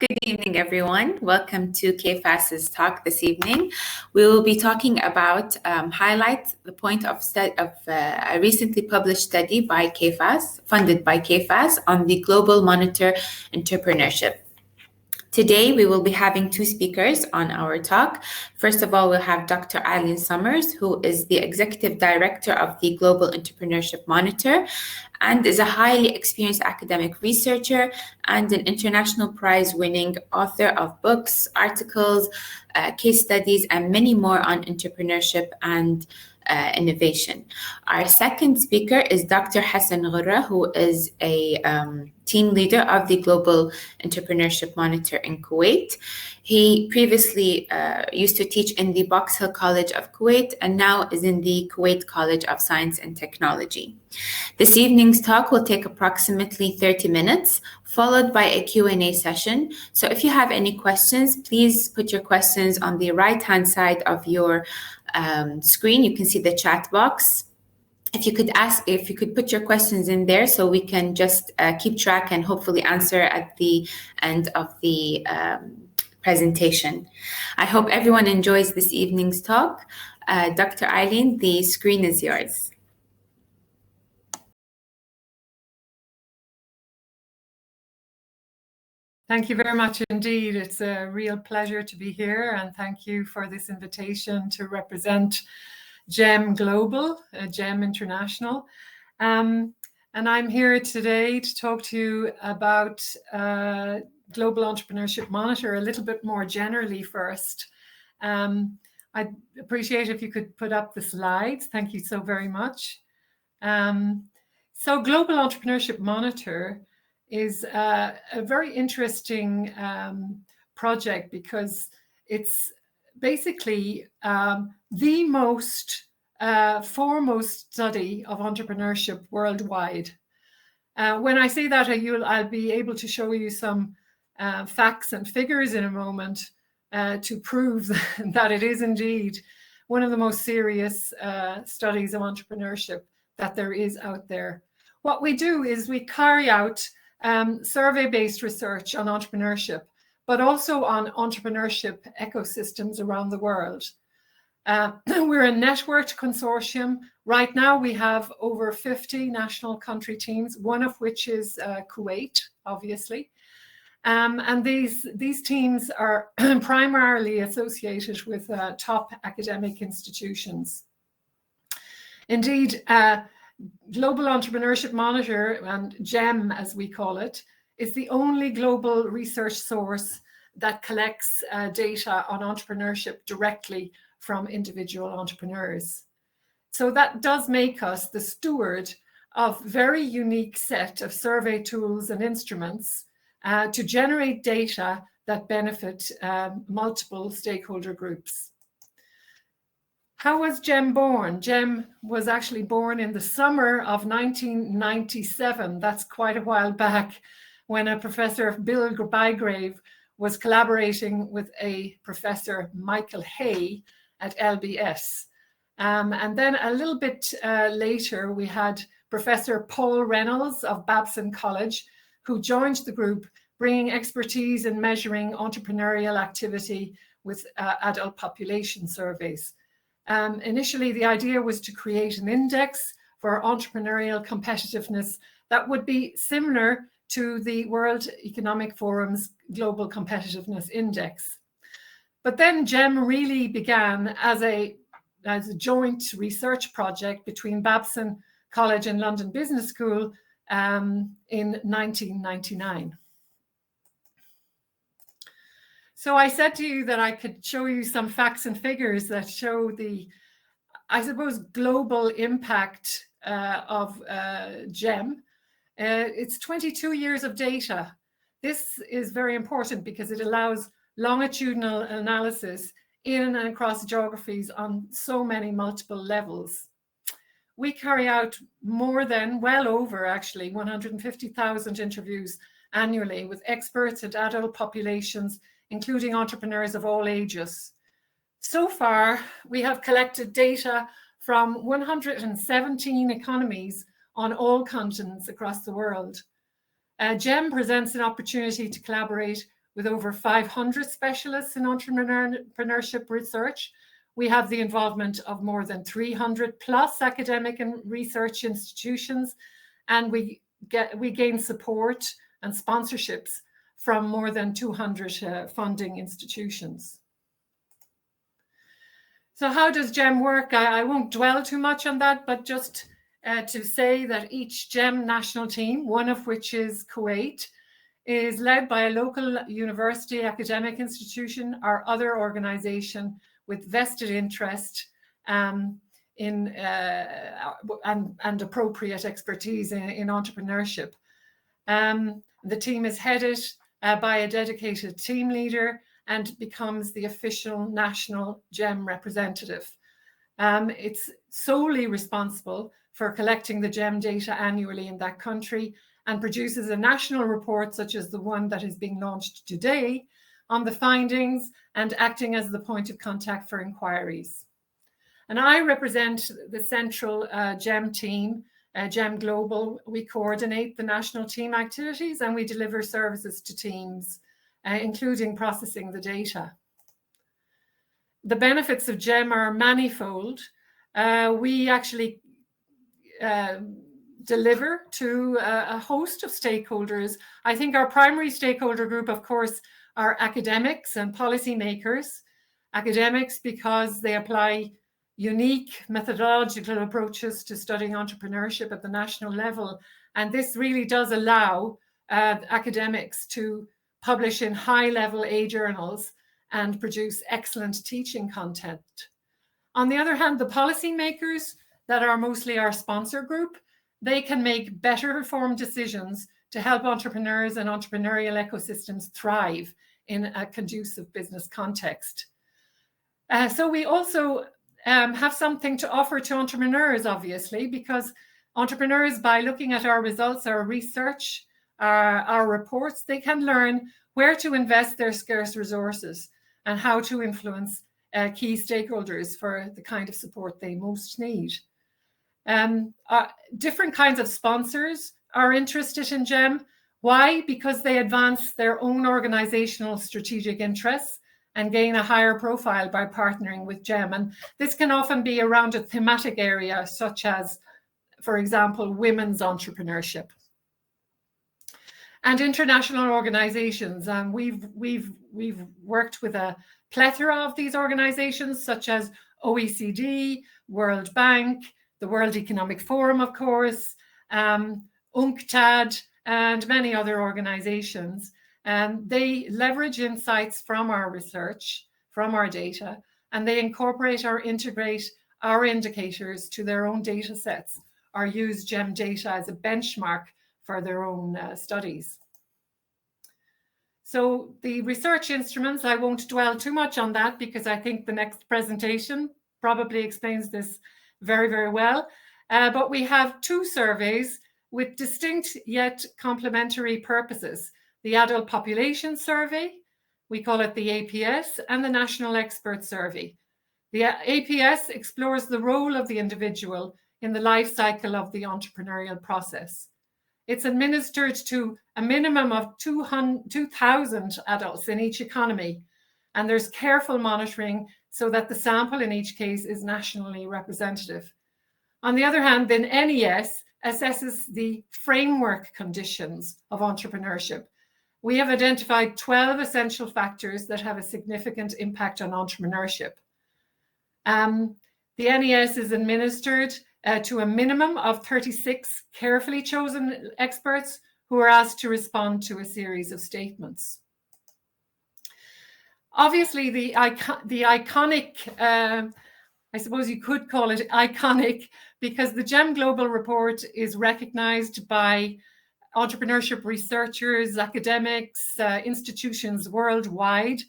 Good evening, everyone. Welcome to KFAS's talk this evening. We will be talking about highlight the point of a recently published study by KFAS, funded by KFAS, on the Global Monitor Entrepreneurship. Today, we will be having two speakers on our talk. First of all, we'll have Dr. Ionescu-Somers, who is the Executive Director of the Global Entrepreneurship Monitor and is a highly experienced academic researcher and an international prize-winning author of books, articles, case studies, and many more on entrepreneurship and innovation. Our second speaker is Dr. Hasan Ghura, who is a team leader of the Global Entrepreneurship Monitor in Kuwait. He previously used to teach in the Box Hill College of Kuwait and now is in the Kuwait College of Science and Technology. This evening's talk will take approximately 30 minutes, followed by a Q&A session. So if you have any questions, please put your questions on the right-hand side of your screen. You can see the chat box. If you could put your questions in there so we can just keep track and hopefully answer at the end of the presentation. I hope everyone enjoys this evening's talk. Dr. Eileen, the screen is yours. Thank you very much indeed. It's a real pleasure to be here, and thank you for this invitation to represent GEM-Global, GEM International. And I'm here today to talk to you about Global Entrepreneurship Monitor a little bit more generally first. I'd appreciate if you could put up the slides. Thank you so very much. So Global Entrepreneurship Monitor is a very interesting project because it's basically the most foremost study of entrepreneurship worldwide. When I say that, I'll be able to show you some facts and figures in a moment to prove that it is indeed one of the most serious studies of entrepreneurship that there is out there. What we do is we carry out survey-based research on entrepreneurship, but also on entrepreneurship ecosystems around the world. We're a networked consortium. Right now we have over 50 national country teams, one of which is Kuwait, obviously. And these teams are primarily associated with top academic institutions. Indeed, Global Entrepreneurship Monitor, and GEM as we call it, is the only global research source that collects data on entrepreneurship directly from individual entrepreneurs. So that does make us the steward of a very unique set of survey tools and instruments to generate data that benefit multiple stakeholder groups. How was GEM born? GEM was actually born in the summer of 1997. That's quite a while back, when a professor, Bill Bygrave, was collaborating with a professor, Michael Hay, at LBS. And then a little bit later, we had Professor Paul Reynolds of Babson College, who joined the group, bringing expertise in measuring entrepreneurial activity with adult population surveys. Initially, the idea was to create an index for entrepreneurial competitiveness that would be similar to the World Economic Forum's Global Competitiveness Index. But then GEM really began as a joint research project between Babson College and London Business School in 1999. So I said to you that I could show you some facts and figures that show the, I suppose, global impact of GEM. It's 22 years of data. This is very important because it allows longitudinal analysis in and across geographies on so many multiple levels. We carry out well over actually 150,000 interviews annually with experts and adult populations, including entrepreneurs of all ages. So far, we have collected data from 117 economies on all continents across the world. GEM presents an opportunity to collaborate with over 500 specialists in entrepreneurship research. We have the involvement of more than 300 plus academic and research institutions, and we gain support and sponsorships from more than 200 funding institutions. So how does GEM work? I won't dwell too much on that, but just to say that each GEM national team, one of which is Kuwait, is led by a local university, academic institution, or other organization with vested interest and appropriate expertise in entrepreneurship. The team is headed by a dedicated team leader and becomes the official national GEM representative. It's solely responsible for collecting the GEM data annually in that country and produces a national report such as the one that is being launched today on the findings and acting as the point of contact for inquiries. And I represent the central GEM team, GEM-Global. We coordinate the national team activities and we deliver services to teams, including processing the data. The benefits of GEM are manifold. We actually deliver to a host of stakeholders. I think our primary stakeholder group, of course, are academics and policymakers. Academics because they apply unique methodological approaches to studying entrepreneurship at the national level. And this really does allow academics to publish in high-level A journals and produce excellent teaching content. On the other hand, the policymakers that are mostly our sponsor group, they can make better informed decisions to help entrepreneurs and entrepreneurial ecosystems thrive in a conducive business context. So we also have something to offer to entrepreneurs, obviously, because entrepreneurs, by looking at our results, our research, our reports, they can learn where to invest their scarce resources and how to influence key stakeholders for the kind of support they most need. Different kinds of sponsors are interested in GEM. Why? Because they advance their own organizational strategic interests and gain a higher profile by partnering with GEM. And this can often be around a thematic area, such as, for example, women's entrepreneurship. And international organizations. We've worked with a plethora of these organizations, such as OECD, World Bank, the World Economic Forum, of course, UNCTAD, and many other organizations. They leverage insights from our research, from our data, and they incorporate or integrate our indicators to their own data sets or use GEM data as a benchmark for their own studies. So the research instruments, I won't dwell too much on that because I think the next presentation probably explains this very, very well. But we have two surveys with distinct yet complementary purposes. The Adult Population Survey, we call it the APS, and the National Expert Survey. The APS explores the role of the individual in the life cycle of the entrepreneurial process. It's administered to a minimum of 2,000 adults in each economy, and there's careful monitoring so that the sample in each case is nationally representative. On the other hand, then NES assesses the framework conditions of entrepreneurship. We have identified 12 essential factors that have a significant impact on entrepreneurship. The NES is administered to a minimum of 36 carefully chosen experts who are asked to respond to a series of statements. Obviously, the iconic, I suppose you could call it iconic, because the GEM-Global report is recognized by entrepreneurship researchers, academics, institutions worldwide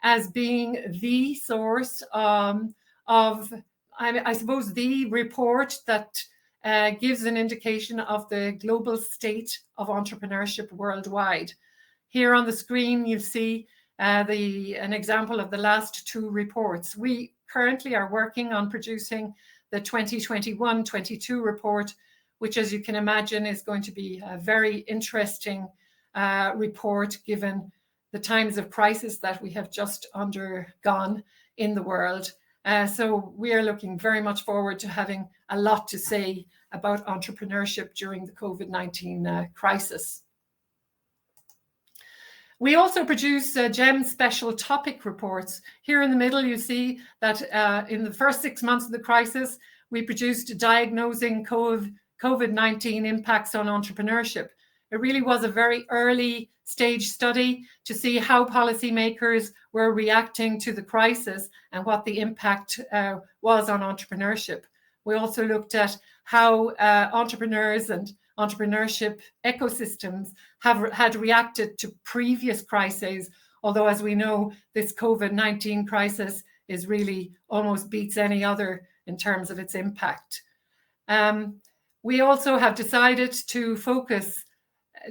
as being the source of, I suppose, the report that gives an indication of the global state of entrepreneurship worldwide. Here on the screen, you see an example of the last two reports. We currently are working on producing the 2021-22 report, which, as you can imagine, is going to be a very interesting report given the times of crisis that we have just undergone in the world. So we are looking very much forward to having a lot to say about entrepreneurship during the COVID-19 crisis. We also produce GEM special topic reports. Here in the middle, you see that in the first 6 months of the crisis, we produced diagnosing COVID-19 impacts on entrepreneurship. It really was a very early stage study to see how policymakers were reacting to the crisis and what the impact was on entrepreneurship. We also looked at how entrepreneurs and entrepreneurship ecosystems had reacted to previous crises, although as we know, this COVID-19 crisis is really almost beats any other in terms of its impact. We also have decided to focus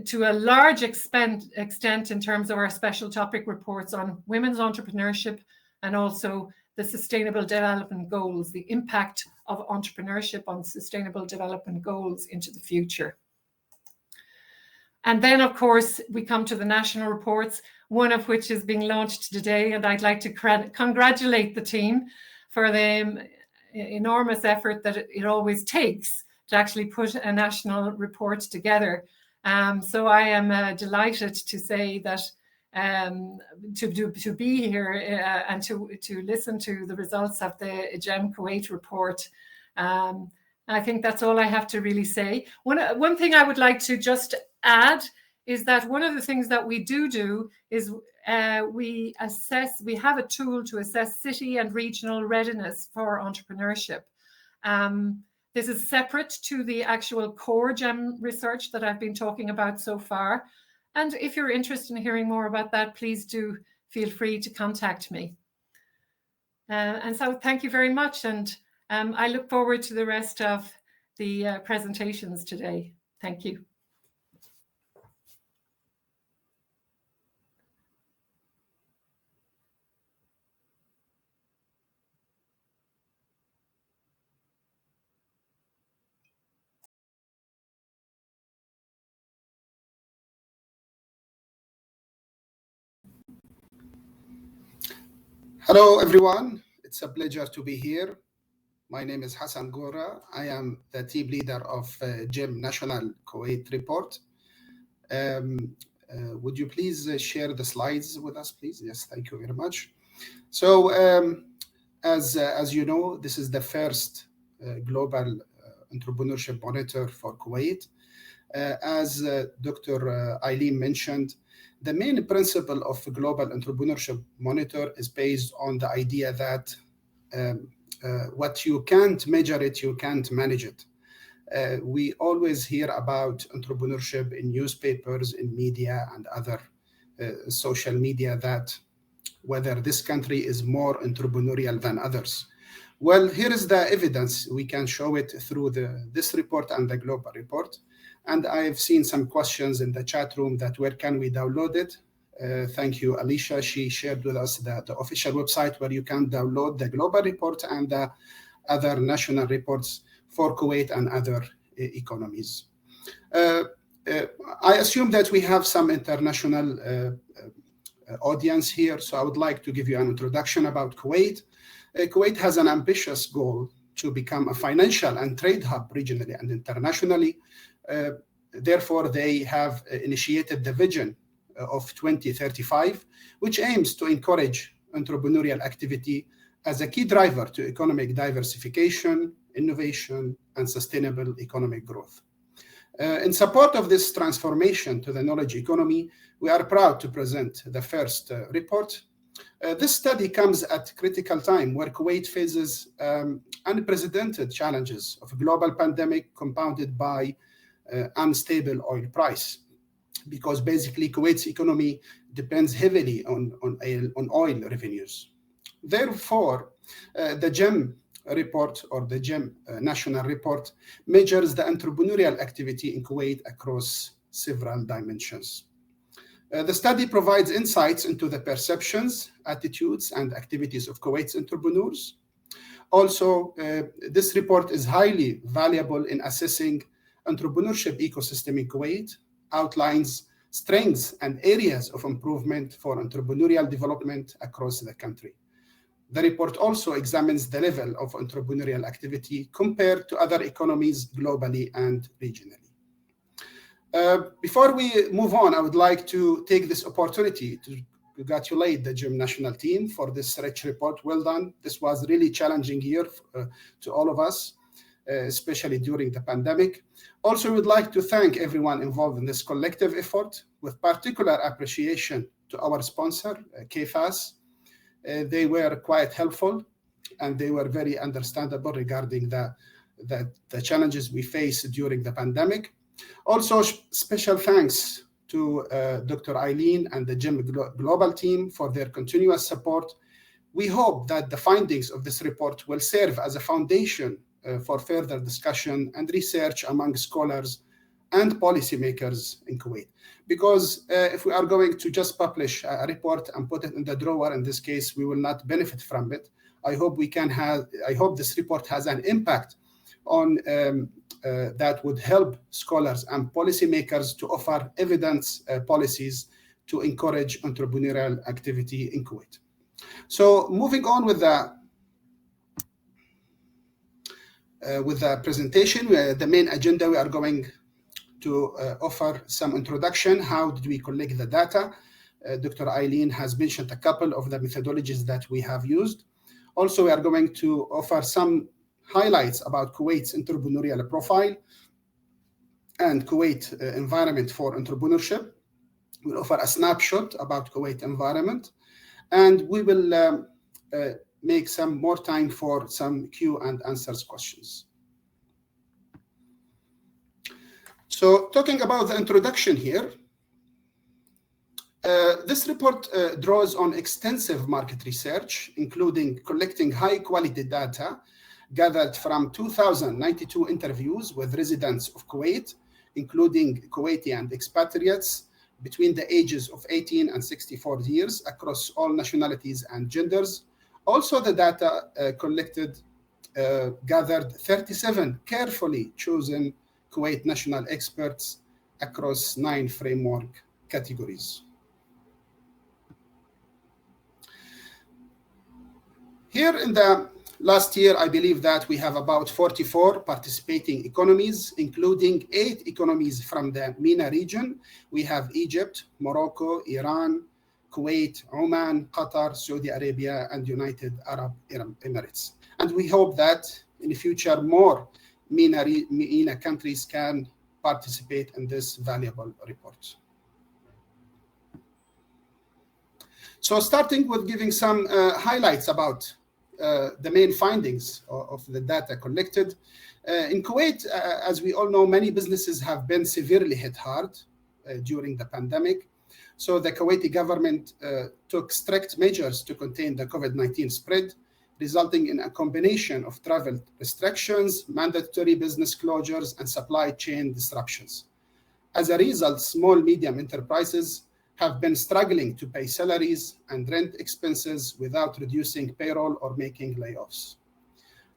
to a large extent in terms of our special topic reports on women's entrepreneurship and also the Sustainable Development Goals, the impact of entrepreneurship on Sustainable Development Goals into the future. And then, of course, we come to the national reports, one of which is being launched today, and I'd like to congratulate the team for the enormous effort that it always takes to actually put a national report together. So I am delighted to say that to be here and to listen to the results of the GEM Kuwait report. I think that's all I have to really say. One thing I would like to just add is that one of the things that we do is we have a tool to assess city and regional readiness for entrepreneurship. This is separate to the actual core GEM research that I've been talking about so far. And if you're interested in hearing more about that, please do feel free to contact me. And so thank you very much. And I look forward to the rest of the presentations today. Thank you. Hello, everyone. It's a pleasure to be here. My name is Hasan Ghura. I am the team leader of GEM National Kuwait Report. Would you please share the slides with us, please? Yes, thank you very much. So, as you know, this is the first Global Entrepreneurship Monitor for Kuwait. As Dr. Eileen mentioned, the main principle of the Global Entrepreneurship Monitor is based on the idea that what you can't measure it, you can't manage it. We always hear about entrepreneurship in newspapers, in media, and other social media, that whether this country is more entrepreneurial than others. Well, here is the evidence. We can show it through this report and the global report. And I've seen some questions in the chat room that where can we download it? Thank you, Alicia. She shared with us the official website where you can download the global report and the other national reports for Kuwait and other economies. I assume that we have some international audience here, so I would like to give you an introduction about Kuwait. Kuwait has an ambitious goal to become a financial and trade hub regionally and internationally. Therefore, they have initiated the vision of 2035, which aims to encourage entrepreneurial activity as a key driver to economic diversification, innovation, and sustainable economic growth. In support of this transformation to the knowledge economy, we are proud to present the first report. This study comes at a critical time where Kuwait faces unprecedented challenges of a global pandemic compounded by unstable oil price, because basically Kuwait's economy depends heavily on oil revenues. Therefore, the GEM report, or the GEM national report, measures the entrepreneurial activity in Kuwait across several dimensions. The study provides insights into the perceptions, attitudes, and activities of Kuwait's entrepreneurs. Also, this report is highly valuable in assessing entrepreneurship ecosystem in Kuwait, outlines strengths and areas of improvement for entrepreneurial development across the country. The report also examines the level of entrepreneurial activity compared to other economies globally and regionally. Before we move on, I would like to take this opportunity to congratulate the GEM national team for this rich report. Well done. This was a really challenging year to all of us, especially during the pandemic. Also, we would like to thank everyone involved in this collective effort, with particular appreciation to our sponsor, KFAS. They were quite helpful, and they were very understandable regarding the challenges we faced during the pandemic. Also, special thanks to Dr. Eileen and the GEM-Global team for their continuous support. We hope that the findings of this report will serve as a foundation for further discussion and research among scholars and policymakers in Kuwait. Because if we are going to just publish a report and put it in the drawer, in this case, we will not benefit from it. I hope this report has an impact on that would help scholars and policymakers to offer evidence policies to encourage entrepreneurial activity in Kuwait. So moving on with the presentation, the main agenda, we are going to offer some introduction. How did we collect the data? Dr. Eileen has mentioned a couple of the methodologies that we have used. Also, we are going to offer some highlights about Kuwait's entrepreneurial profile and Kuwait environment for entrepreneurship. We'll offer a snapshot about Kuwait environment, and we will make some more time for some Q and answers questions. So talking about the introduction here, this report draws on extensive market research, including collecting high-quality data gathered from 2,092 interviews with residents of Kuwait, including Kuwaiti and expatriates between the ages of 18 and 64 years across all nationalities and genders. Also, the data collected gathered 37 carefully chosen Kuwait national experts across 9 framework categories. Here in the last year, I believe that we have about 44 participating economies, including 8 economies from the MENA region. We have Egypt, Morocco, Iran, Kuwait, Oman, Qatar, Saudi Arabia, and United Arab Emirates. And we hope that in the future, more MENA countries can participate in this valuable report. So starting with giving some highlights about the main findings of the data collected. In Kuwait, as we all know, many businesses have been severely hit hard during the pandemic. So the Kuwaiti government took strict measures to contain the COVID-19 spread, resulting in a combination of travel restrictions, mandatory business closures, and supply chain disruptions. As a result, small, medium enterprises have been struggling to pay salaries and rent expenses without reducing payroll or making layoffs.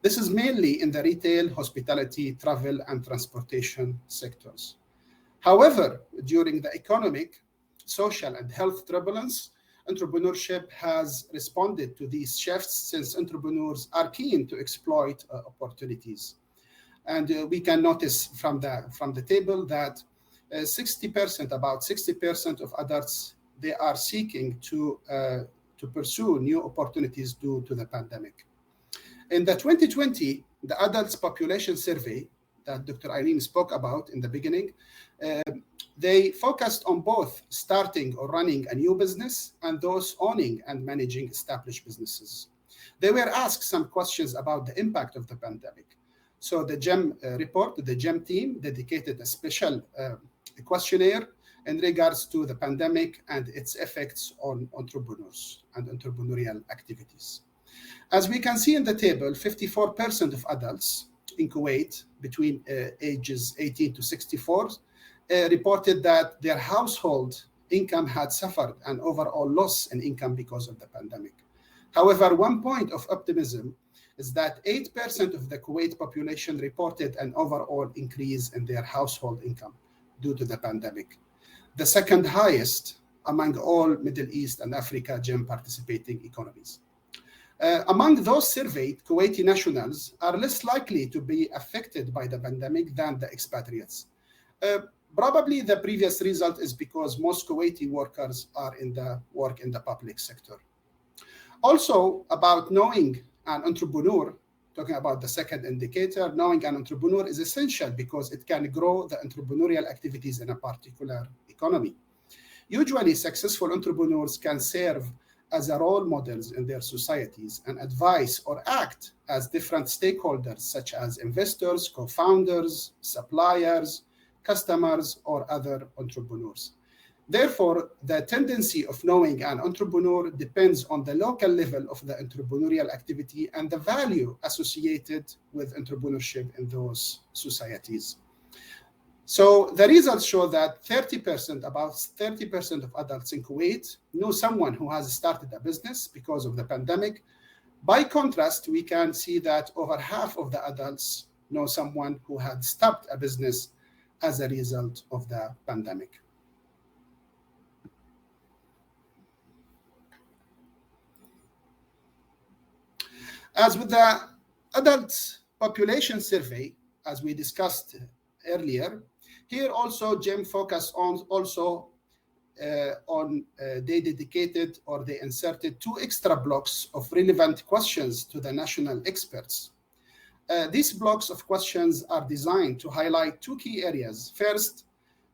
This is mainly in the retail, hospitality, travel, and transportation sectors. However, during the economic, social, and health turbulence, entrepreneurship has responded to these shifts, since entrepreneurs are keen to exploit opportunities. And we can notice from the table that 60%, about 60% of adults, they are seeking to pursue new opportunities due to the pandemic. In the 2020, the adults population survey that Dr. Eileen spoke about in the beginning, they focused on both starting or running a new business and those owning and managing established businesses. They were asked some questions about the impact of the pandemic. So the GEM report, the GEM team dedicated a special questionnaire in regards to the pandemic and its effects on entrepreneurs and entrepreneurial activities. As we can see in the table, 54% of adults in Kuwait between ages 18 to 64 reported that their household income had suffered an overall loss in income because of the pandemic. However, one point of optimism is that 8% of the Kuwait population reported an overall increase in their household income due to the pandemic. the second highest among all Middle East and Africa GEM participating economies. Among those surveyed, Kuwaiti nationals are less likely to be affected by the pandemic than the expatriates. Probably the previous result is because most Kuwaiti workers are work in the public sector. Also, about knowing an entrepreneur, talking about the second indicator, knowing an entrepreneur is essential because it can grow the entrepreneurial activities in a particular economy. Usually, successful entrepreneurs can serve as role models in their societies and advise or act as different stakeholders, such as investors, co-founders, suppliers, customers, or other entrepreneurs. Therefore, the tendency of knowing an entrepreneur depends on the local level of the entrepreneurial activity and the value associated with entrepreneurship in those societies. So the results show that about 30% of adults in Kuwait know someone who has started a business because of the pandemic. By contrast, we can see that over half of the adults know someone who had stopped a business as a result of the pandemic. As with the adult population survey, as we discussed earlier, here also GEM focused on they dedicated or they inserted 2 extra blocks of relevant questions to the national experts. These blocks of questions are designed to highlight 2 key areas. First,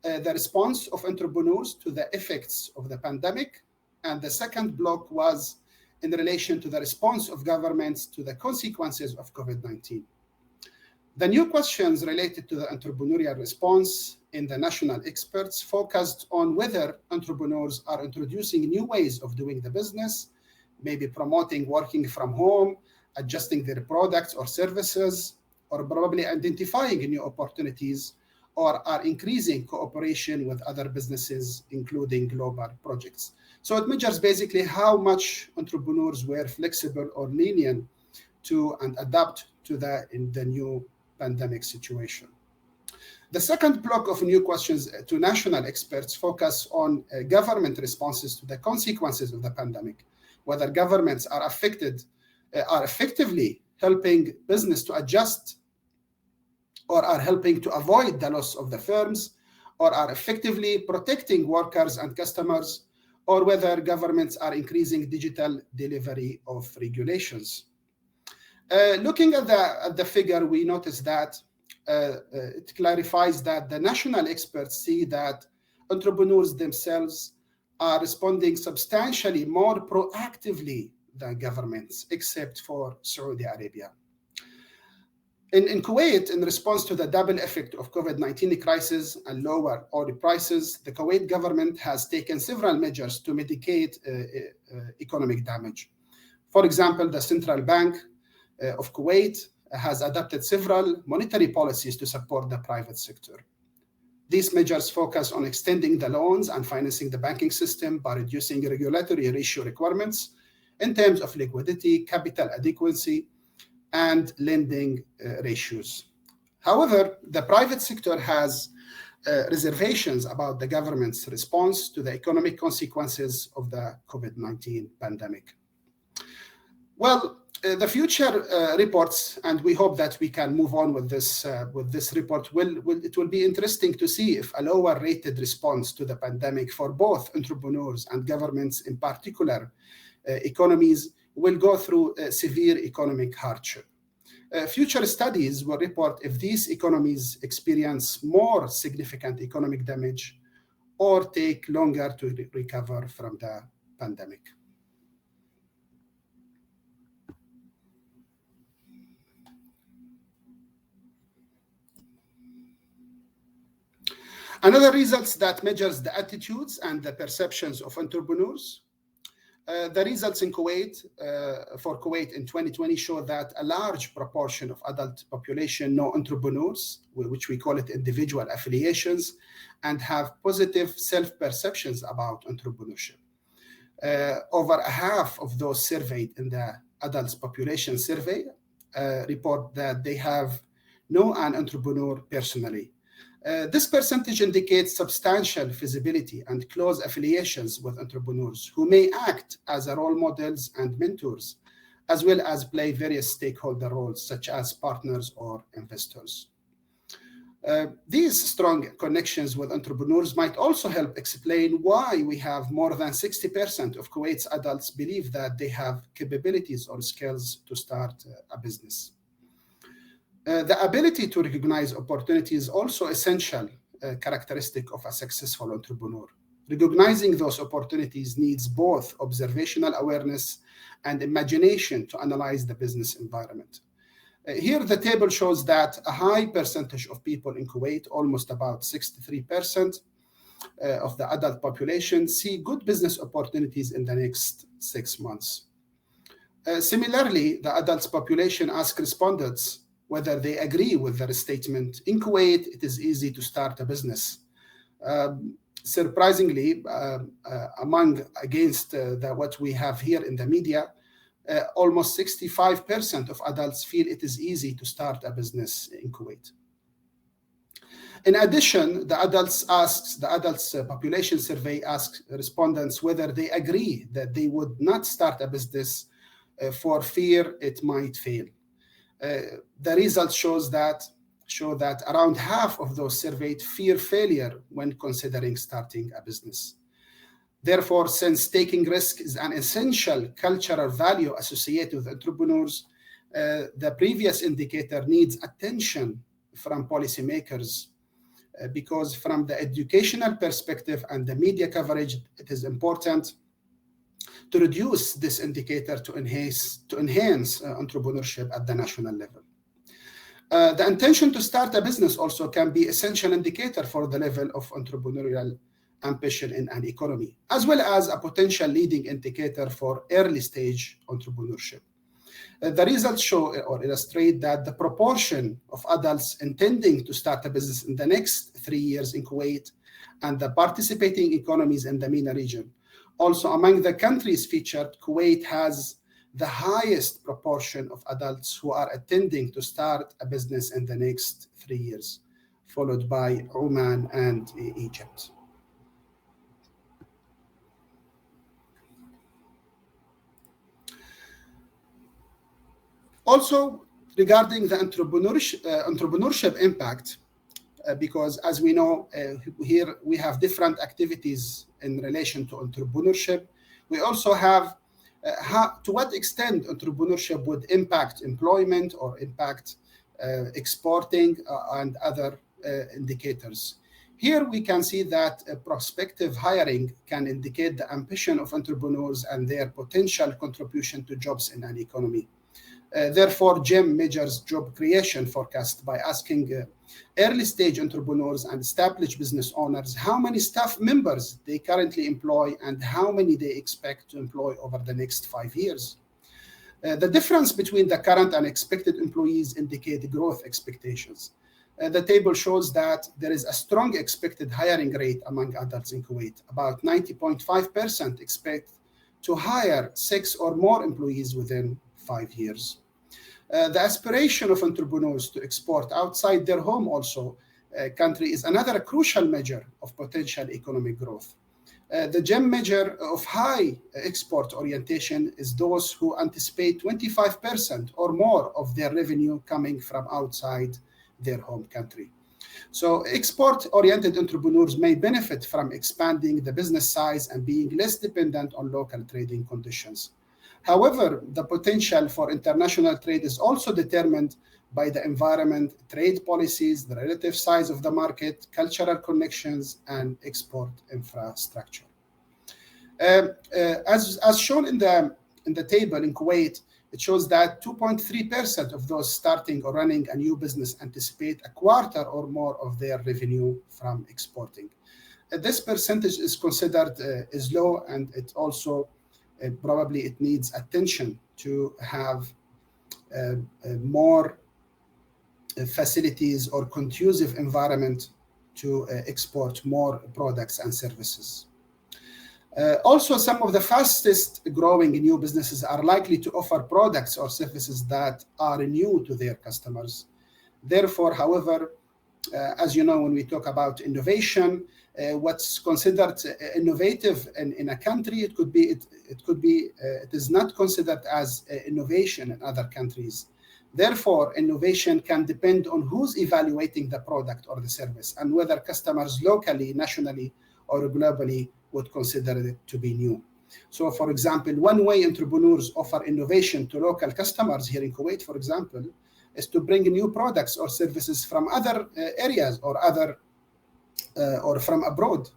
the response of entrepreneurs to the effects of the pandemic, and the second block was in relation to the response of governments to the consequences of COVID-19. The new questions related to the entrepreneurial response in the national experts focused on whether entrepreneurs are introducing new ways of doing the business, maybe promoting working from home, adjusting their products or services, or probably identifying new opportunities, or are increasing cooperation with other businesses, including global projects. So it measures basically how much entrepreneurs were flexible or lenient to and adapt to the new pandemic situation. The second block of new questions to national experts focus on government responses to the consequences of the pandemic, whether governments are effectively helping business to adjust, or are helping to avoid the loss of the firms, or are effectively protecting workers and customers, or whether governments are increasing digital delivery of regulations. Looking at the figure, we notice that it clarifies that the national experts see that entrepreneurs themselves are responding substantially more proactively than governments, except for Saudi Arabia. In Kuwait, in response to the double effect of COVID-19 crisis and lower oil prices, the Kuwait government has taken several measures to mitigate economic damage. For example, the Central Bank of Kuwait has adopted several monetary policies to support the private sector. These measures focus on extending the loans and financing the banking system by reducing regulatory ratio requirements in terms of liquidity, capital adequacy, and lending ratios. However, the private sector has reservations about the government's response to the economic consequences of the COVID-19 pandemic. Well, the future reports, and we hope that we can move on with this report, it will be interesting to see if a lower rated response to the pandemic for both entrepreneurs and governments, in particular economies, will go through severe economic hardship. Future studies will report if these economies experience more significant economic damage or take longer to recover from the pandemic. Another results that measures the attitudes and the perceptions of entrepreneurs. The results in Kuwait, for Kuwait in 2020 show that a large proportion of adult population know entrepreneurs, which we call it individual affiliations, and have positive self-perceptions about entrepreneurship. Over half of those surveyed in the adults population survey report that they have known an entrepreneur personally. This percentage indicates substantial feasibility and close affiliations with entrepreneurs who may act as role models and mentors, as well as play various stakeholder roles such as partners or investors. These strong connections with entrepreneurs might also help explain why we have more than 60% of Kuwait's adults believe that they have capabilities or skills to start a business. The ability to recognize opportunities is also essential characteristic of a successful entrepreneur. Recognizing those opportunities needs both observational awareness and imagination to analyze the business environment. Here, the table shows that a high percentage of people in Kuwait, almost about 63% of the adult population, see good business opportunities in the next 6 months. Similarly, the adults population asked respondents whether they agree with the statement, in Kuwait, it is easy to start a business. Surprisingly, against what we have here in the media, almost 65% of adults feel it is easy to start a business in Kuwait. In addition, the adults population survey asks respondents whether they agree that they would not start a business for fear it might fail. The results show that around half of those surveyed fear failure when considering starting a business. Therefore, since taking risk is an essential cultural value associated with entrepreneurs, the previous indicator needs attention from policymakers because from the educational perspective and the media coverage, it is important to reduce this indicator to enhance entrepreneurship at the national level. The intention to start a business also can be an essential indicator for the level of entrepreneurial ambition in an economy, as well as a potential leading indicator for early stage entrepreneurship. The results show or illustrate that the proportion of adults intending to start a business in the next 3 years in Kuwait and the participating economies in the MENA region. Also, among the countries featured, Kuwait has the highest proportion of adults who are intending to start a business in the next 3 years, followed by Oman and Egypt. Also, regarding the entrepreneurship impact, because as we know, here we have different activities in relation to entrepreneurship. We also have to what extent entrepreneurship would impact employment or impact exporting and other indicators. Here we can see that prospective hiring can indicate the ambition of entrepreneurs and their potential contribution to jobs in an economy. Therefore, GEM measures job creation forecast by asking early stage entrepreneurs and established business owners how many staff members they currently employ and how many they expect to employ over the next 5 years. The difference between the current and expected employees indicate growth expectations. The table shows that there is a strong expected hiring rate among adults in Kuwait. About 90.5% expect to hire 6 or more employees within 5 years. The aspiration of entrepreneurs to export outside their home country is another crucial measure of potential economic growth. The GEM measure of high export orientation is those who anticipate 25% or more of their revenue coming from outside their home country. So export-oriented entrepreneurs may benefit from expanding the business size and being less dependent on local trading conditions. However, the potential for international trade is also determined by the environment, trade policies, the relative size of the market, cultural connections, and export infrastructure. As shown in the table in Kuwait, it shows that 2.3% of those starting or running a new business anticipate a quarter or more of their revenue from exporting. This percentage is considered is low, and it also probably it needs attention to have more facilities or conducive environment to export more products and services. Also, some of the fastest growing new businesses are likely to offer products or services that are new to their customers. Therefore, however, as you know, when we talk about innovation, what's considered innovative in a country, it is not considered as innovation in other countries. Therefore, innovation can depend on who's evaluating the product or the service and whether customers locally, nationally, or globally would consider it to be new. So, for example, one way entrepreneurs offer innovation to local customers here in Kuwait, for example, is to bring new products or services from other areas or from abroad.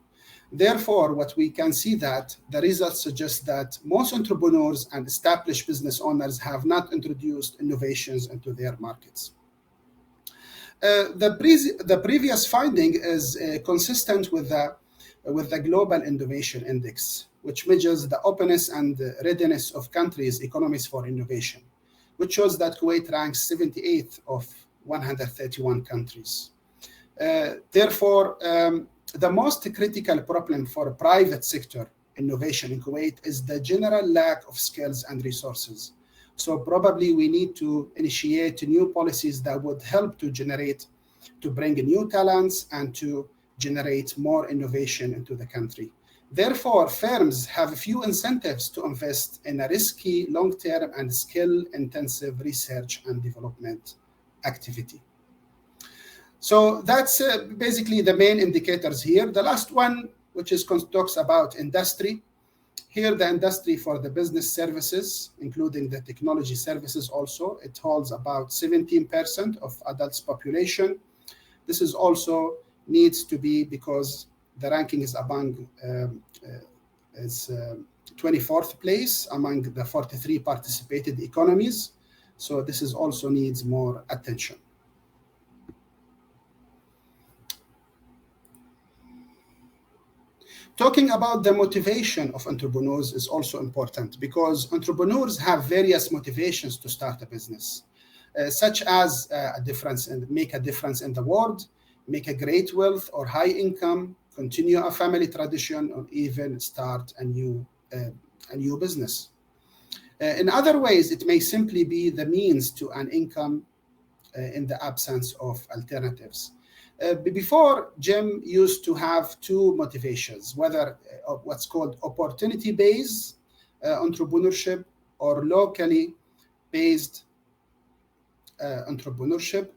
Therefore, what we can see that the results suggest that most entrepreneurs and established business owners have not introduced innovations into their markets. The previous finding is consistent with the Global Innovation Index, which measures the openness and readiness of countries' economies for innovation, which shows that Kuwait ranks 78th of 131 countries. Therefore, the most critical problem for private sector innovation in Kuwait is the general lack of skills and resources. So probably we need to initiate new policies that would help to bring new talents and to generate more innovation into the country. Therefore, firms have few incentives to invest in a risky, long-term and skill-intensive research and development activity. So that's basically the main indicators here. The last one, which talks about industry. Here, the industry for the business services, including the technology services also, it holds about 17% of adults population. This is also needs to be because the ranking is among 24th place among the 43 participated economies. So this is also needs more attention. Talking about the motivation of entrepreneurs is also important because entrepreneurs have various motivations to start a business, such as make a difference in the world, make a great wealth or high income, continue a family tradition, or even start a new business. In other ways, it may simply be the means to an income in the absence of alternatives. Before, GEM used to have two motivations, whether what's called opportunity-based entrepreneurship or locally based entrepreneurship.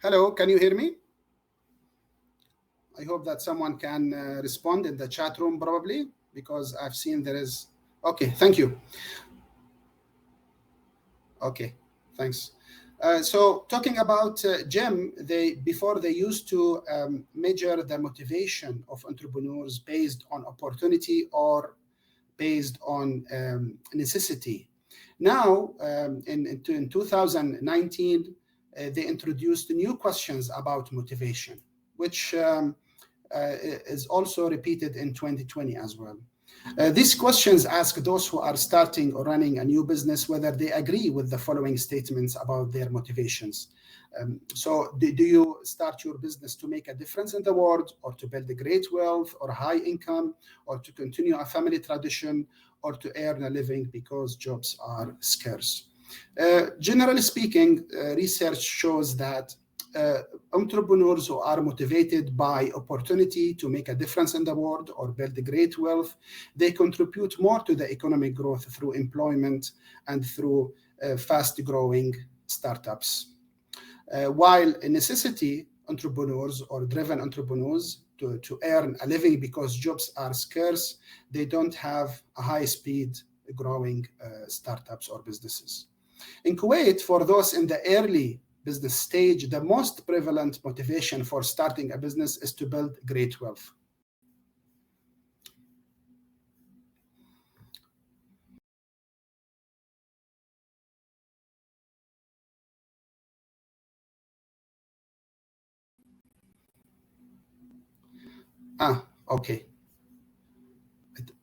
Hello, can you hear me? I hope that someone can respond in the chat room probably, because I've seen there is. Okay, thank you. Okay, thanks. So talking about GEM, before they used to measure the motivation of entrepreneurs based on opportunity or based on necessity. Now, in 2019, they introduced new questions about motivation, which is also repeated in 2020 as well. These questions ask those who are starting or running a new business whether they agree with the following statements about their motivations. So do you start your business to make a difference in the world, or to build a great wealth or high income, or to continue a family tradition, or to earn a living because jobs are scarce? Generally speaking, research shows that entrepreneurs who are motivated by opportunity to make a difference in the world or build great wealth, they contribute more to the economic growth through employment and through fast-growing startups. While necessity entrepreneurs or driven entrepreneurs to earn a living because jobs are scarce, they don't have a high-speed growing startups or businesses. In Kuwait, for those in the early business stage, the most prevalent motivation for starting a business is to build great wealth. Okay.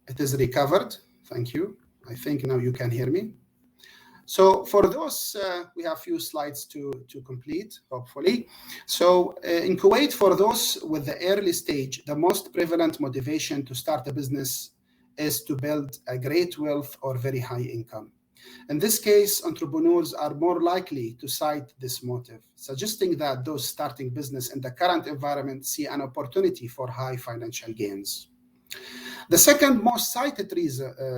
It is recovered. Thank you. I think now you can hear me. So for those, we have a few slides to complete, hopefully. So in Kuwait, for those with the early stage, the most prevalent motivation to start a business is to build a great wealth or very high income. In this case, entrepreneurs are more likely to cite this motive, suggesting that those starting business in the current environment see an opportunity for high financial gains. The second most cited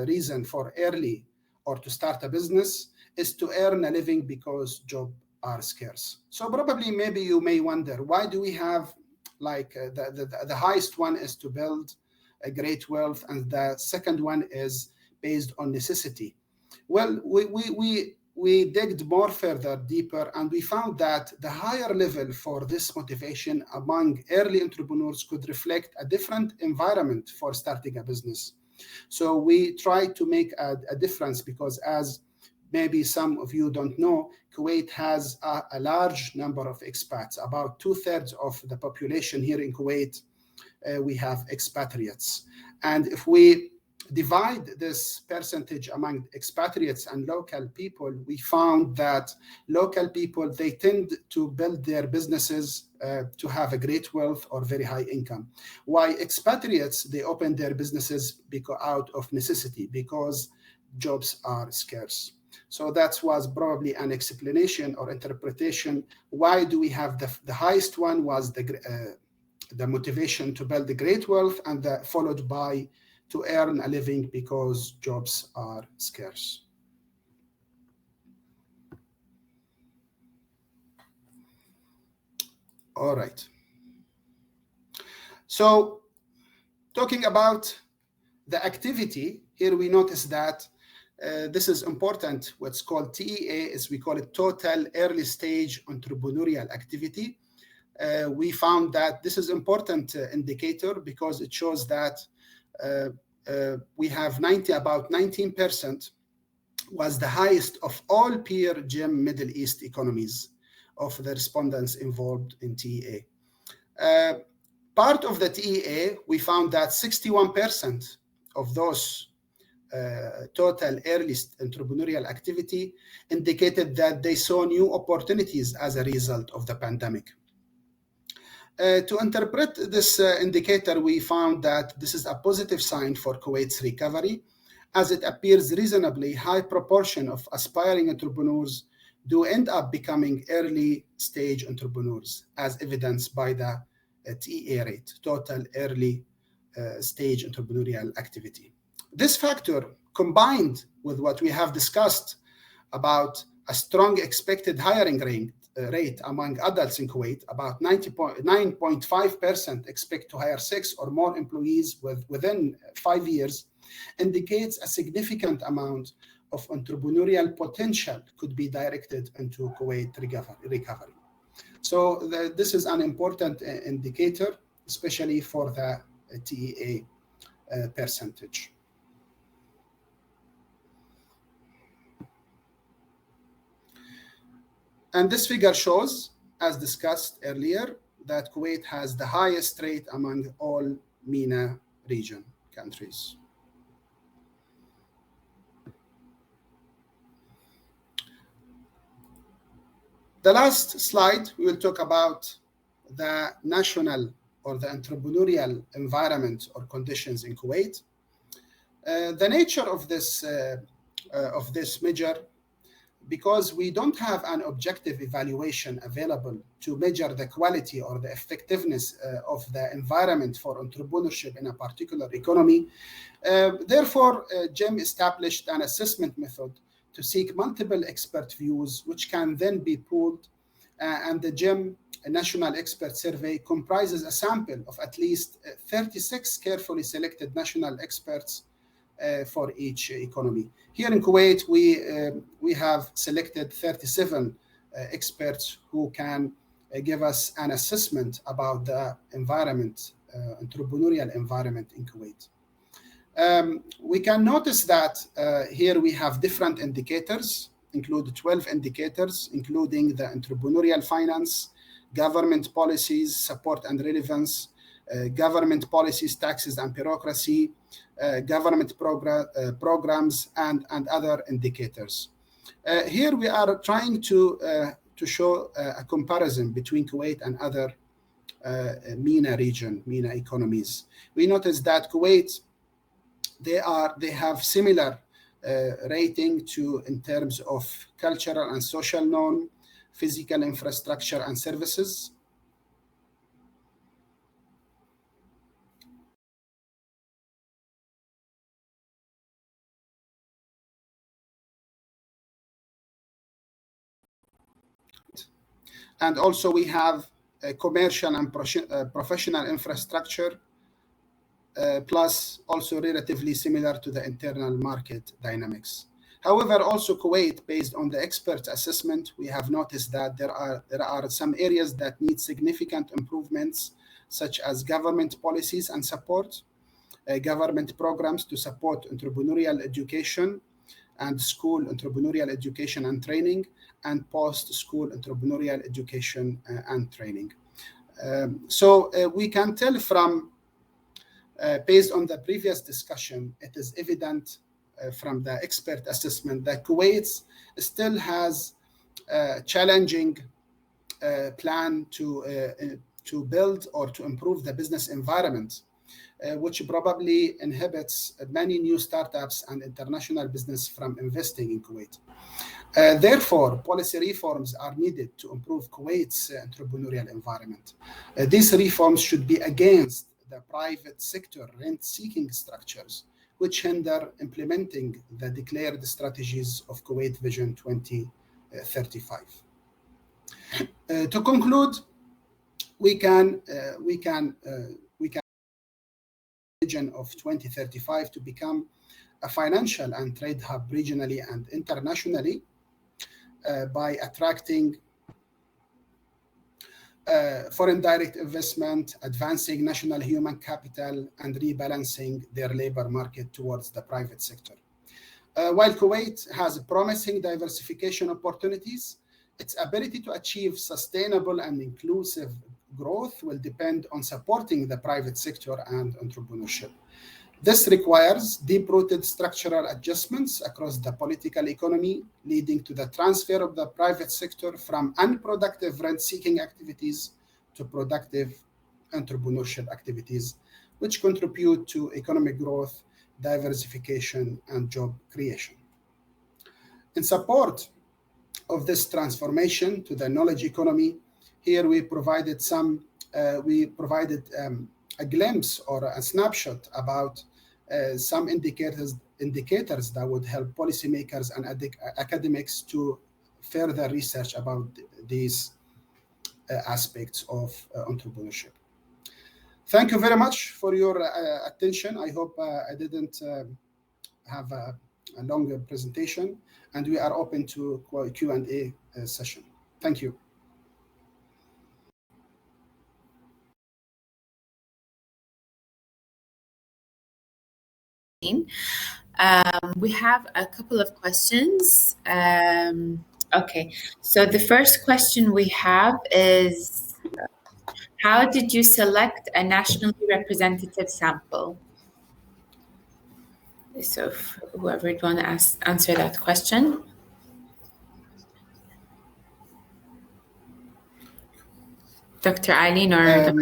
reason for early or to start a business is to earn a living because jobs are scarce. So probably maybe you may wonder, why do we have like the highest one is to build a great wealth and the second one is based on necessity? Well, we digged more further, deeper, and we found that the higher level for this motivation among early entrepreneurs could reflect a different environment for starting a business. So we tried to make a difference because, as maybe some of you don't know, Kuwait has a large number of expats. About 2/3 of the population here in Kuwait, we have expatriates. And if we divide this percentage among expatriates and local people, we found that local people, they tend to build their businesses to have a great wealth or very high income. While expatriates, they open their businesses out of necessity because jobs are scarce. So that was probably an explanation or interpretation. Why do we have the highest one was the motivation to build the great wealth, and followed by to earn a living because jobs are scarce. All right. So talking about the activity, here we notice that this is important. What's called TEA is, we call it total early stage entrepreneurial activity. We found that this is important indicator because it shows that we have about 19% was the highest of all peer GEM Middle East economies of the respondents involved in TEA. Part of the TEA, we found that 61% of those total early entrepreneurial activity indicated that they saw new opportunities as a result of the pandemic. To interpret this indicator, we found that this is a positive sign for Kuwait's recovery, as it appears reasonably high proportion of aspiring entrepreneurs do end up becoming early stage entrepreneurs, as evidenced by the TEA rate, total early stage entrepreneurial activity. This factor, combined with what we have discussed about a strong expected hiring rate among adults in Kuwait, about 9.5% expect to hire 6 or more employees within 5 years, indicates a significant amount of entrepreneurial potential could be directed into Kuwait recovery. So this is an important indicator, especially for the TEA percentage. And this figure shows, as discussed earlier, that Kuwait has the highest rate among all MENA region countries. The last slide, we will talk about the national or the entrepreneurial environment or conditions in Kuwait. The nature of this measure, because we don't have an objective evaluation available to measure the quality or the effectiveness of the environment for entrepreneurship in a particular economy. Therefore, GEM established an assessment method to seek multiple expert views, which can then be pooled. And the GEM National Expert Survey comprises a sample of at least 36 carefully selected national experts for each economy. Here in Kuwait, we have selected 37 experts who can give us an assessment about the environment, entrepreneurial environment in Kuwait. We can notice that here we have different indicators, include 12 indicators, including the entrepreneurial finance, government policies, support and relevance, government policies, taxes and bureaucracy, government programs, and other indicators. Here we are trying to show a comparison between Kuwait and other MENA region, MENA economies. We notice that Kuwait, they have similar rating in terms of cultural and social norm, physical infrastructure and services. And also we have a commercial and professional infrastructure, plus also relatively similar to the internal market dynamics. However, also Kuwait, based on the expert assessment, we have noticed that there are some areas that need significant improvements, such as government policies and support, government programs to support entrepreneurial education and school entrepreneurial education and training, and post-school entrepreneurial education and training. So we can tell from, based on the previous discussion, it is evident from the expert assessment that Kuwait still has a challenging plan to build or to improve the business environment, which probably inhibits many new startups and international business from investing in Kuwait. Therefore, policy reforms are needed to improve Kuwait's entrepreneurial environment. These reforms should be against the private sector rent-seeking structures, which hinder implementing the declared strategies of Kuwait Vision 2035. To conclude, we can vision of 2035 to become a financial and trade hub regionally and internationally by attracting foreign direct investment, advancing national human capital, and rebalancing their labor market towards the private sector. While Kuwait has promising diversification opportunities, its ability to achieve sustainable and inclusive growth will depend on supporting the private sector and entrepreneurship. This requires deep-rooted structural adjustments across the political economy, leading to the transfer of the private sector from unproductive rent-seeking activities to productive entrepreneurship activities, which contribute to economic growth, diversification, and job creation. In support of this transformation to the knowledge economy, here we provided a glimpse or a snapshot about some indicators that would help policymakers and academics to further research about these aspects of entrepreneurship. Thank you very much for your attention. I hope I didn't have a longer presentation, and we are open to Q&A session. Thank you. We have a couple of questions. Okay, so the first question we have is, how did you select a nationally representative sample? So whoever would want to answer that question. Dr. Eileen or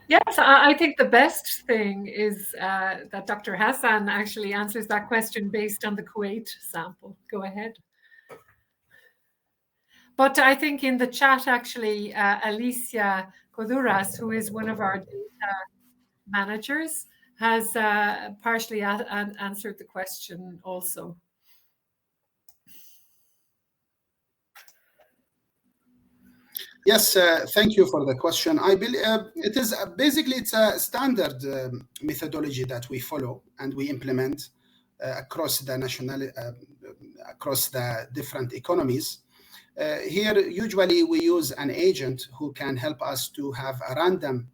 Yes, I think the best thing is that Dr. Hasan actually answers that question based on the Kuwait sample. Go ahead. But I think in the chat, actually, Alicia Koduras, who is one of our data managers, has partially answered the question also. Yes, thank you for the question. I believe it is basically it's a standard methodology that we follow and we implement across the across the different economies. Here, usually we use an agent who can help us to have a random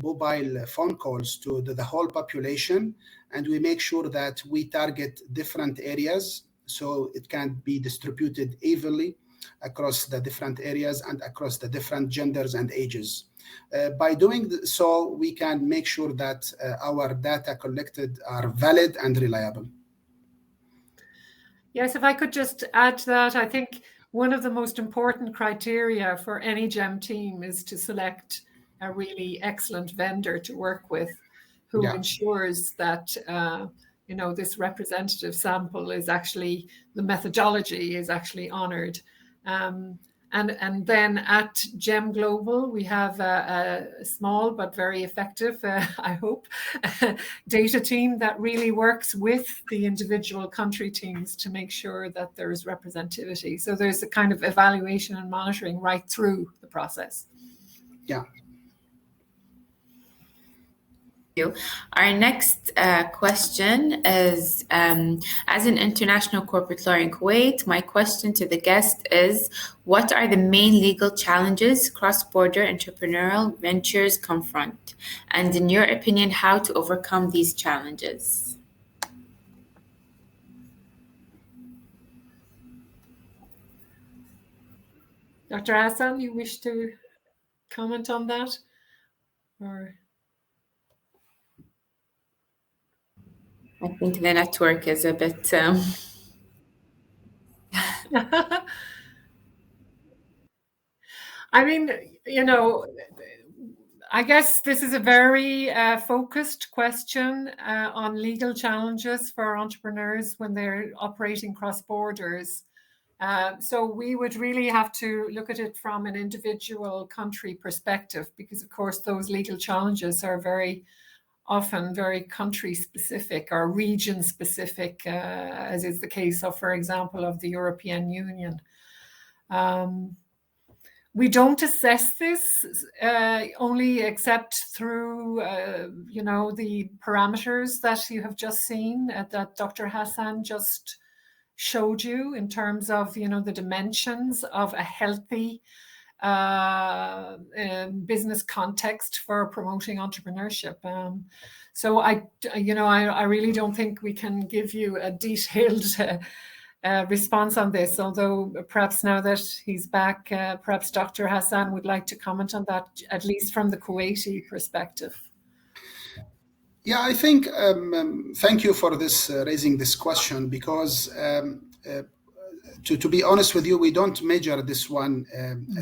mobile phone calls to the whole population, and we make sure that we target different areas so it can be distributed evenly across the different areas and across the different genders and ages. By doing so, we can make sure that our data collected are valid and reliable. Yes, if I could just add to that, I think one of the most important criteria for any GEM team is to select a really excellent vendor to work with who ensures that this representative sample is actually, the methodology is actually honored. And then at GEM-Global, we have a small but very effective, I hope, data team that really works with the individual country teams to make sure that there's representativity. So there's a kind of evaluation and monitoring right through the process. Yeah. Our next question is, as an international corporate lawyer in Kuwait, my question to the guest is, what are the main legal challenges cross-border entrepreneurial ventures confront? And in your opinion, how to overcome these challenges? Dr. Hasan, you wish to comment on that? Or... I think the network is a bit... I mean, I guess this is a very focused question on legal challenges for entrepreneurs when they're operating cross borders. So we would really have to look at it from an individual country perspective, because of course those legal challenges are very often very country specific or region specific, as is the case of, for example, of the European Union. We don't assess this only except through, the parameters that you have just seen, that Dr. Hasan just showed you in terms of, the dimensions of a healthy business context for promoting entrepreneurship. So I really don't think we can give you a detailed response on this, although perhaps now that he's back, perhaps Dr. Hasan would like to comment on that, at least from the Kuwaiti perspective. Yeah, I think, thank you for this raising this question, because to be honest with you, we don't measure this one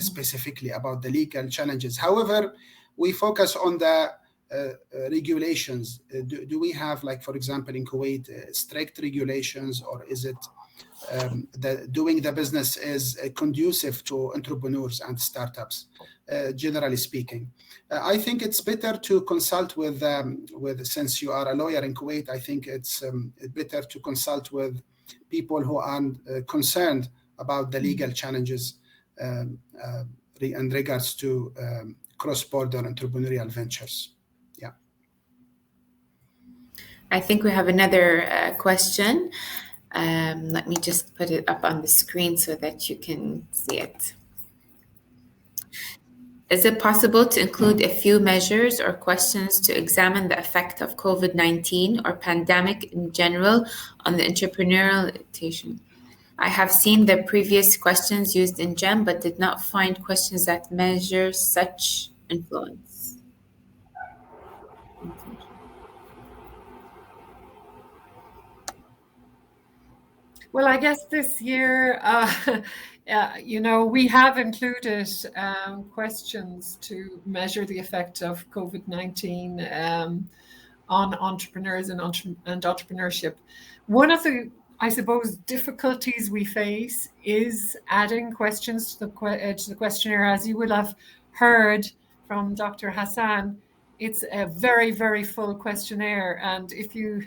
specifically about the legal challenges. However, we focus on the regulations. Do we have, like, for example, in Kuwait, strict regulations, or is it doing the business is conducive to entrepreneurs and startups, generally speaking? I think it's better to consult with since you are a lawyer in Kuwait, I think it's better to consult with people who are concerned about the legal challenges in regards to cross-border entrepreneurial ventures. Yeah. I think we have another question. Let me just put it up on the screen so that you can see it. Is it possible to include a few measures or questions to examine the effect of COVID-19 or pandemic in general on the entrepreneurial activity? I have seen the previous questions used in GEM, but did not find questions that measure such influence. Well, I guess this year, we have included questions to measure the effect of COVID-19 on entrepreneurs and entrepreneurship. One of the, I suppose, difficulties we face is adding questions to the questionnaire. As you will have heard from Dr. Hasan, it's a very, very full questionnaire. And if you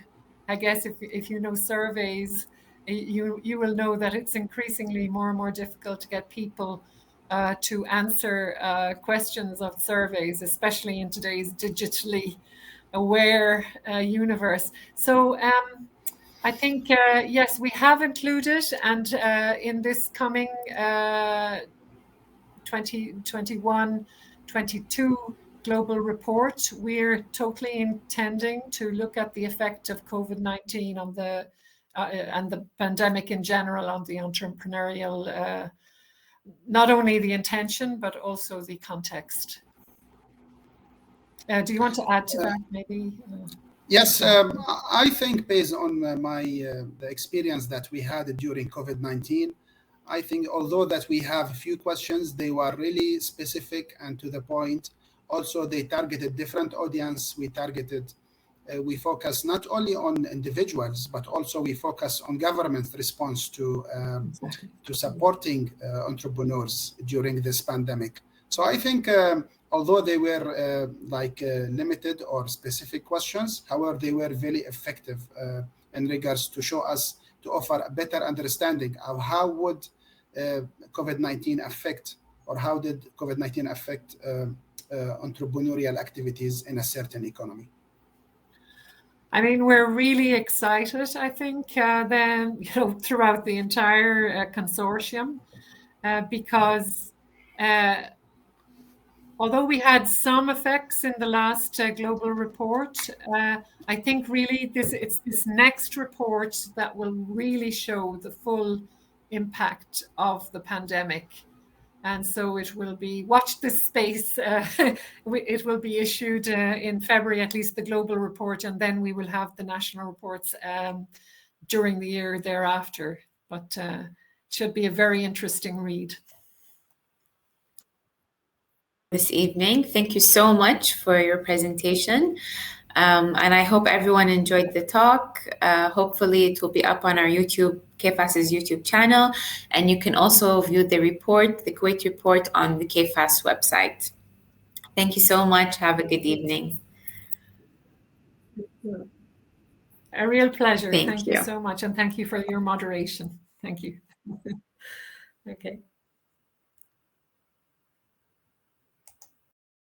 know surveys, you will know that it's increasingly more and more difficult to get people to answer questions of surveys, especially in today's digitally aware universe. So I think, yes, we have included, and in this coming 2021-22 global report, we're totally intending to look at the effect of COVID-19 on the and the pandemic in general on the entrepreneurial, not only the intention, but also the context. Do you want to add to that, maybe? Yes, I think based on the experience that we had during COVID-19, I think although that we have a few questions, they were really specific and to the point. Also, they targeted different audience. We focus not only on individuals, but also we focus on government's response to supporting entrepreneurs during this pandemic. So I think although they were limited or specific questions, however, they were very effective in regards to show us, to offer a better understanding of how would COVID-19 affect, or how did COVID-19 affect entrepreneurial activities in a certain economy. I mean, we're really excited, I think, throughout the entire consortium, because although we had some effects in the last global report, I think really it's this next report that will really show the full impact of the pandemic. And so it will be, watch this space, it will be issued in February, at least the global report, and then we will have the national reports during the year thereafter. But it should be a very interesting read. This evening. Thank you so much for your presentation. And I hope everyone enjoyed the talk. Hopefully it will be up on our KFAS's YouTube channel, and you can also view the report, the Kuwait report, on the KFAS website. Thank you so much. Have a good evening. A real pleasure. Thank you so much. And thank you for your moderation. Thank you. Okay.